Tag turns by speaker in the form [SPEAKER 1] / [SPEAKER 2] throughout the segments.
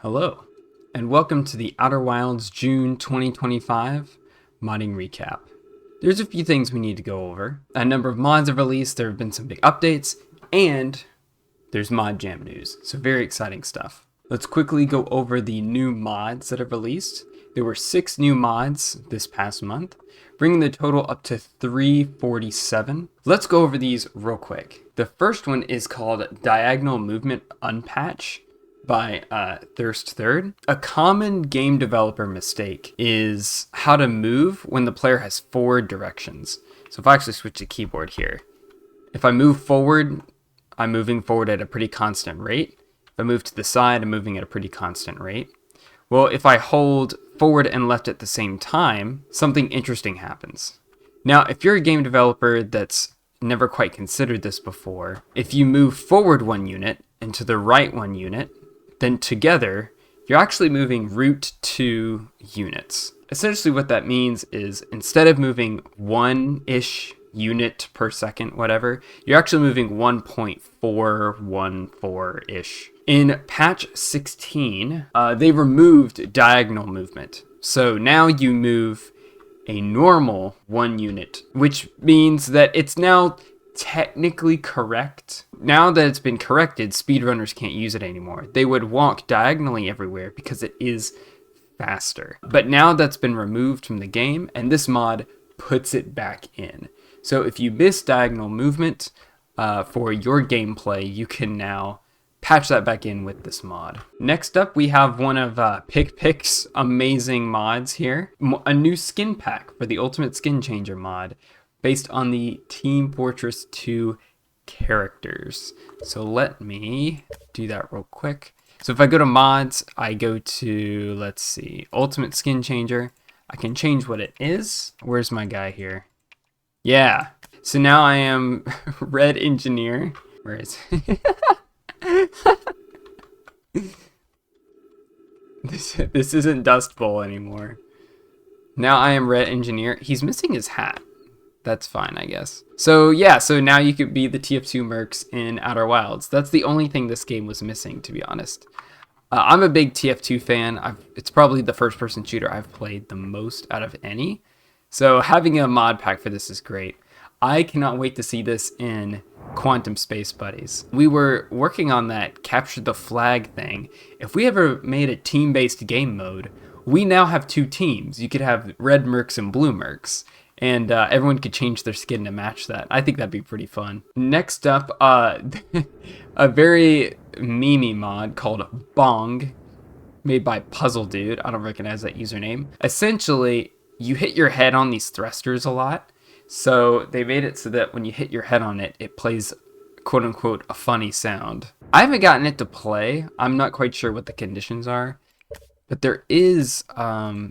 [SPEAKER 1] Hello, and welcome to the Outer Wilds June 2025 modding recap. There's a few things we need to go over. A number of mods have released, there have been some big updates, and there's mod jam news, so very exciting stuff. Let's quickly go over the new mods that have released. There were 6 new mods this past month, bringing the total up to 347. Let's go over these real quick. The first one is called Diagonal Movement Unpatch by Thirst Third. A common game developer mistake is how to move when the player has forward directions. So if I actually switch the keyboard here, if I move forward, I'm moving forward at a pretty constant rate. If I move to the side, I'm moving at a pretty constant rate. Well, if I hold forward and left at the same time, something interesting happens. Now, if you're a game developer that's never quite considered this before, if you move forward 1 unit and to the right 1 unit, then together, you're actually moving root 2 units. Essentially what that means is instead of moving 1-ish unit per second, whatever, you're actually moving 1.414-ish. In patch 16, they removed diagonal movement. So now you move a normal 1 unit, which means that it's now technically correct. Now that it's been corrected, speedrunners can't use it anymore. They would walk diagonally everywhere because it is faster. But now that's been removed from the game, and this mod puts it back in. So if you miss diagonal movement for your gameplay, you can now patch that back in with this mod. Next up, we have one of PickPick's amazing mods here. A new Skinpack for the Ultimate Skin Changer mod, based on the Team Fortress 2 characters. So let me do that real quick. So if I go to mods, I go to, let's see, Ultimate Skin Changer. I can change what it is. Where's my guy here? Yeah. So now I am Red Engineer. Where is This isn't Dust Bowl anymore. Now I am Red Engineer. He's missing his hat. That's fine, I guess. So yeah, so now you could be the TF2 mercs in Outer Wilds. That's the only thing this game was missing, to be honest. I'm a big TF2 fan. It's probably the first-person shooter I've played the most out of any. So having a mod pack for this is great. I cannot wait to see this in Quantum Space Buddies. We were working on that capture the flag thing. If we ever made a team-based game mode, we now have 2 teams. You could have red mercs and blue mercs. And everyone could change their skin to match that. I think that'd be pretty fun. Next up, a very memey mod called BONGG, made by Puzzle Dude. I don't recognize that username. Essentially, you hit your head on these thrusters a lot. So they made it so that when you hit your head on it, it plays, quote unquote, a funny sound. I haven't gotten it to play. I'm not quite sure what the conditions are. But there is a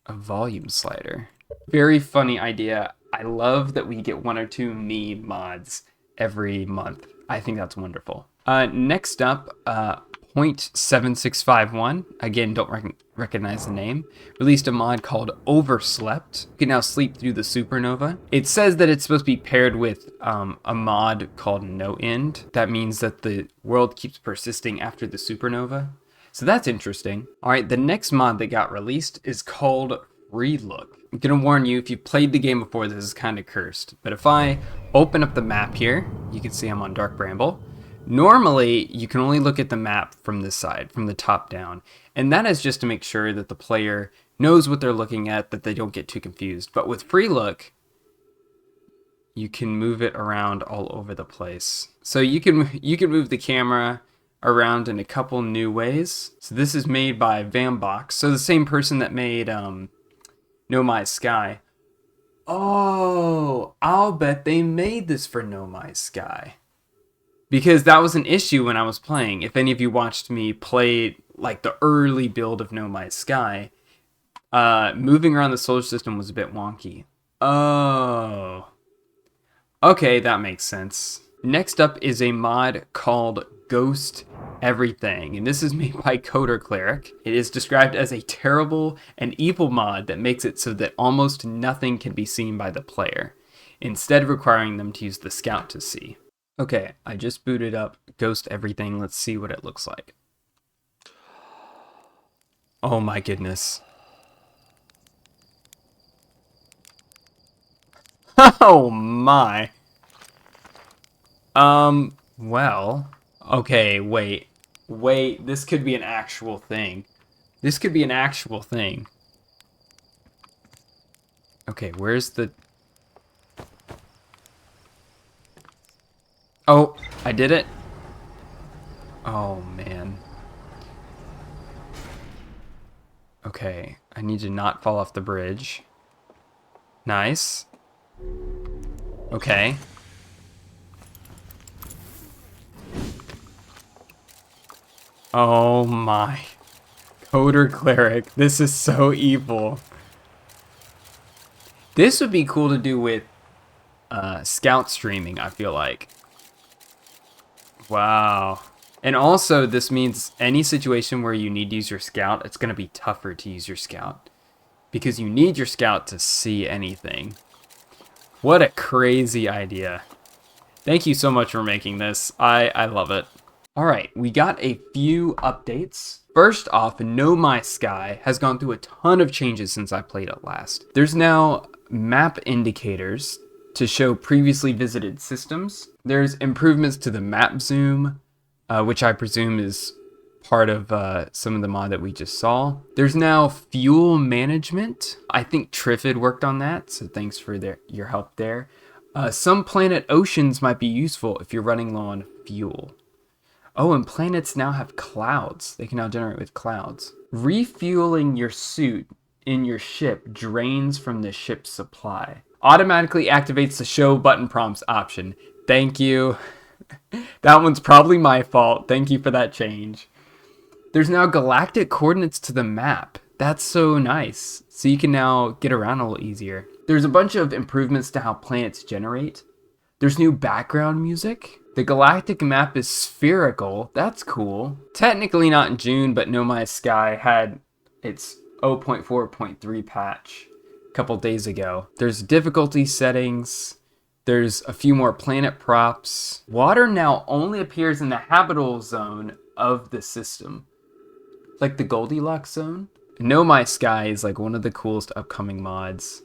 [SPEAKER 1] volume slider. Very funny idea. I love that we get 1 or 2 meme mods every month. I think that's wonderful. Next up, .7651, again, don't recognize the name, released a mod called OverSlept. You can now sleep through the supernova. It says that it's supposed to be paired with a mod called No End. That means that the world keeps persisting after the supernova. So that's interesting. All right, the next mod that got released is called FreeLook. I'm gonna warn you, if you've played the game before, this is kind of cursed. But if I open up the map here, you can see I'm on Dark Bramble. Normally, you can only look at the map from this side, from the top down. And that is just to make sure that the player knows what they're looking at, that they don't get too confused. But with FreeLook, you can move it around all over the place. So you can move the camera around in a couple new ways. So this is made by BONGG. So the same person that made Nomai Sky. Oh, I'll bet they made this for Nomai Sky. Because that was an issue when I was playing. If any of you watched me play like the early build of Nomai Sky, moving around the solar system was a bit wonky. Oh. Okay, that makes sense. Next up is a mod called GhostEverything, and this is made by Coder Cleric. It is described as a terrible and evil mod that makes it so that almost nothing can be seen by the player, instead of requiring them to use the scout to see. Okay, I just booted up GhostEverything. Let's see what it looks like. Oh my goodness. Oh my. Well. Okay, wait. Wait, this could be an actual thing. This could be an actual thing. Okay, where's the... Oh, I did it. Oh, man. Okay, I need to not fall off the bridge. Nice. Okay. Oh my. Coder Cleric. This is so evil. This would be cool to do with scout streaming, I feel like. Wow. And also, this means any situation where you need to use your scout, it's going to be tougher to use your scout. Because you need your scout to see anything. What a crazy idea. Thank you so much for making this. I love it. Alright, we got a few updates. First off, Nomai Sky has gone through a ton of changes since I played it last. There's now map indicators to show previously visited systems. There's improvements to the map zoom, which I presume is part of some of the mod that we just saw. There's now fuel management. I think Triffid worked on that, so thanks for your help there. Some planet oceans might be useful if you're running low on fuel. Oh, and planets now have clouds. They can now generate with clouds. Refueling your suit in your ship drains from the ship's supply. Automatically activates the show button prompts option. Thank you. That one's probably my fault. Thank you for that change. There's now galactic coordinates to the map. That's so nice. So you can now get around a little easier. There's a bunch of improvements to how planets generate. There's new background music. The galactic map is spherical. That's cool. Technically not in June, but Nomai Sky had its 0.4.3 patch a couple days ago. There's difficulty settings. There's a few more planet props. Water now only appears in the habitable zone of the system. Like the Goldilocks zone. Nomai Sky is like one of the coolest upcoming mods.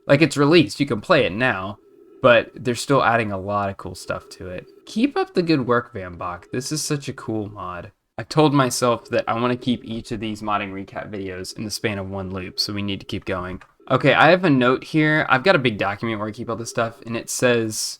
[SPEAKER 1] Like it's released, you can play it now, but they're still adding a lot of cool stuff to it. Keep up the good work, BONGG. This is such a cool mod. I told myself that I want to keep each of these modding recap videos in the span of one loop, so we need to keep going. Okay, I have a note here. I've got a big document where I keep all this stuff, and it says,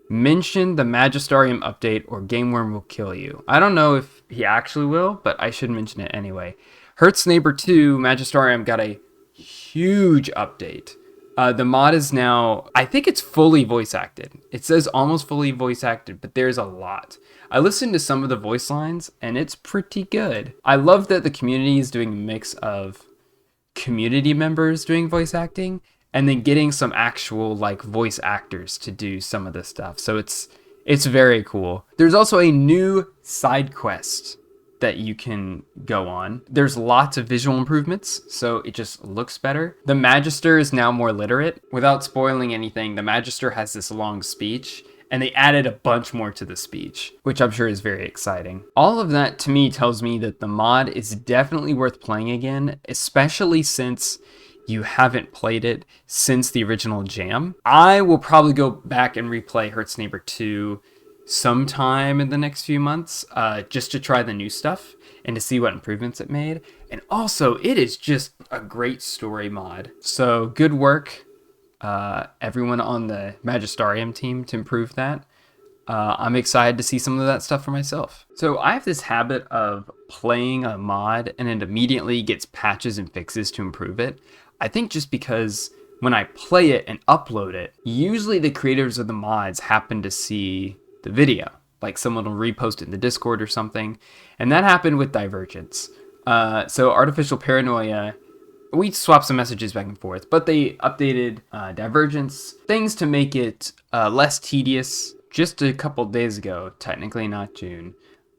[SPEAKER 1] mention the Magisterium update or Game Worm will kill you. I don't know if he actually will, but I should mention it anyway. Hurts Neighbor 2 Magisterium got a huge update. The mod is now, I think it's fully voice acted. It says almost fully voice acted, but there's a lot. I listened to some of the voice lines, and it's pretty good. I love that the community is doing a mix of community members doing voice acting, and then getting some actual like voice actors to do some of this stuff. So it's very cool. There's also a new side quest that you can go on. There's lots of visual improvements, so it just looks better. The Magister is now more literate. Without spoiling anything, the Magister has this long speech, and they added a bunch more to the speech, which I'm sure is very exciting. All of that to me tells me that the mod is definitely worth playing again, especially since you haven't played it since the original jam. I will probably go back and replay Hurts Neighbor 2 sometime in the next few months, just to try the new stuff and to see what improvements it made. And also, it is just a great story mod. So good work, everyone on the Magisterium team to improve that. I'm excited to see some of that stuff for myself. So I have this habit of playing a mod and it immediately gets patches and fixes to improve it. I think just because when I play it and upload it, usually the creators of the mods happen to see the video. Like someone will repost it in the Discord or something. And that happened with Divergence. So Artificial Paranoia, we swapped some messages back and forth, but they updated Divergence, things to make it less tedious. Just a couple days ago, technically not June,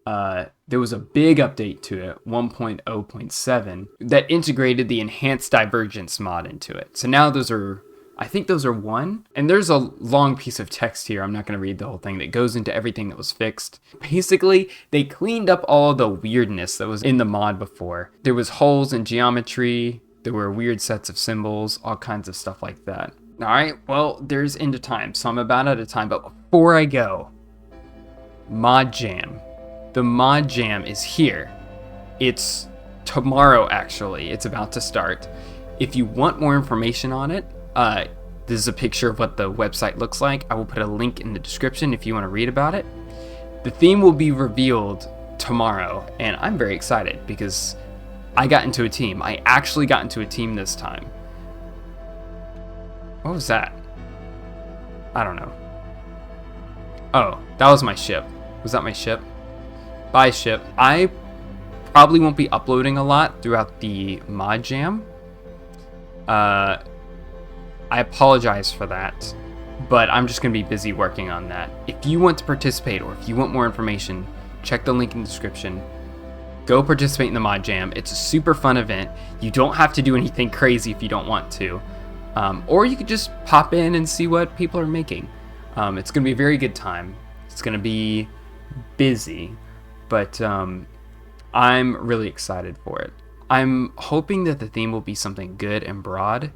[SPEAKER 1] there was a big update to it, 1.0.7, that integrated the Enhanced Divergence mod into it. So now those are, I think those are 1. And there's a long piece of text here. I'm not going to read the whole thing that goes into everything that was fixed. Basically, they cleaned up all the weirdness that was in the mod before. There was holes in geometry. There were weird sets of symbols, all kinds of stuff like that. All right, well, there's end of time, so I'm about out of time. But before I go, Mod Jam. The Mod Jam is here. It's tomorrow, actually. It's about to start. If you want more information on it, this is a picture of what the website looks like. I will put a link in the description if you want to read about it. The theme will be revealed tomorrow, and I'm very excited because I got into a team. I actually got into a team this time. What was that? I don't know. Oh, that was my ship. Was that my ship? Bye, ship. I probably won't be uploading a lot throughout the mod jam. I apologize for that, but I'm just going to be busy working on that. If you want to participate or if you want more information, check the link in the description. Go participate in the mod jam. It's a super fun event. You don't have to do anything crazy if you don't want to. Or you could just pop in and see what people are making. It's going to be a very good time. It's going to be busy, but I'm really excited for it. I'm hoping that the theme will be something good and broad.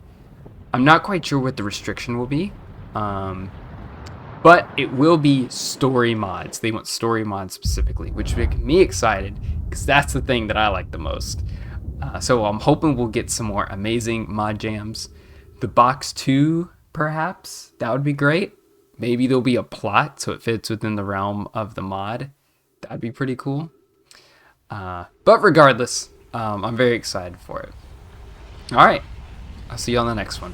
[SPEAKER 1] I'm not quite sure what the restriction will be, but it will be story mods. They want story mods specifically, which makes me excited because that's the thing that I like the most. So I'm hoping we'll get some more amazing mod jams. The box 2, perhaps, that would be great. Maybe there'll be a plot so it fits within the realm of the mod. That'd be pretty cool. But regardless, I'm very excited for it. All right, I'll see you on the next one.